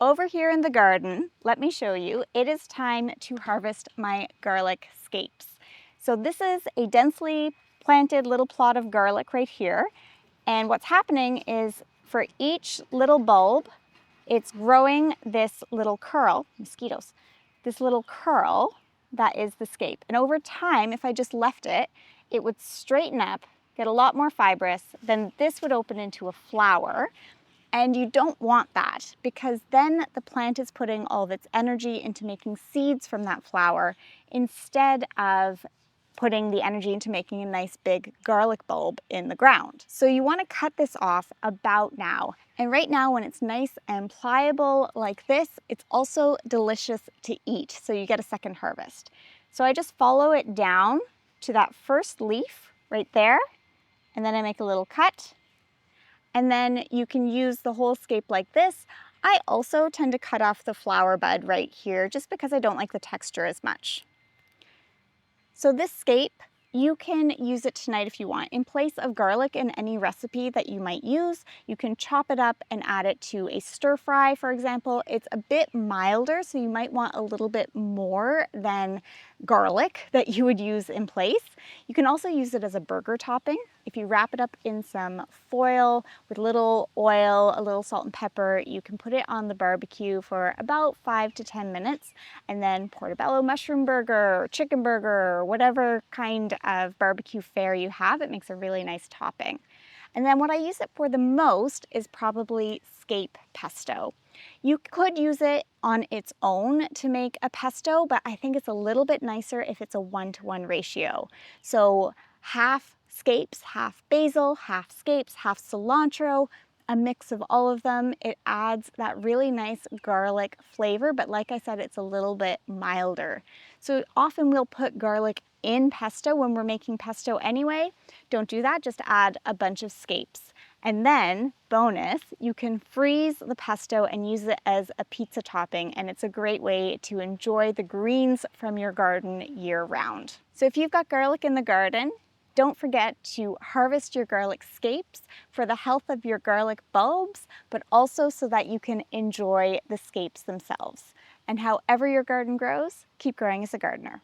Over here in the garden, let me show you, it is time to harvest my garlic scapes. So this is a densely planted little plot of garlic right here. And what's happening is for each little bulb, it's growing this little curl, mosquitoes, this little curl that is the scape. And over time, if I just left it, it would straighten up, get a lot more fibrous, then this would open into a flower. And you don't want that because then the plant is putting all of its energy into making seeds from that flower instead of putting the energy into making a nice big garlic bulb in the ground. So you want to cut this off about now. And right now when it's nice and pliable like this, it's also delicious to eat. So you get a second harvest. So I just follow it down to that first leaf right there. And then I make a little cut. And then you can use the whole scape like this. I also tend to cut off the flower bud right here just because I don't like the texture as much. So this scape, you can use it tonight if you want. In place of garlic in any recipe that you might use, you can chop it up and add it to a stir fry, for example. It's a bit milder, so you might want a little bit more than garlic that you would use in place. You can also use it as a burger topping. If you wrap it up in some foil with a little oil, a little salt and pepper, you can put it on the barbecue for about 5 to 10 minutes, and then portobello mushroom burger, or chicken burger, or whatever kind of barbecue fare you have, it makes a really nice topping. And then what I use it for the most is probably scape pesto. You could use it on its own to make a pesto, but I think it's a little bit nicer if it's a 1-to-1 ratio. So half scapes, half basil, half scapes, half cilantro, a mix of all of them. It adds that really nice garlic flavor, but like I said, it's a little bit milder. So often we'll put garlic in pesto when we're making pesto anyway. Don't do that, just add a bunch of scapes. And then, bonus, you can freeze the pesto and use it as a pizza topping, and it's a great way to enjoy the greens from your garden year-round. So if you've got garlic in the garden, don't forget to harvest your garlic scapes for the health of your garlic bulbs, but also so that you can enjoy the scapes themselves. And however your garden grows, keep growing as a gardener.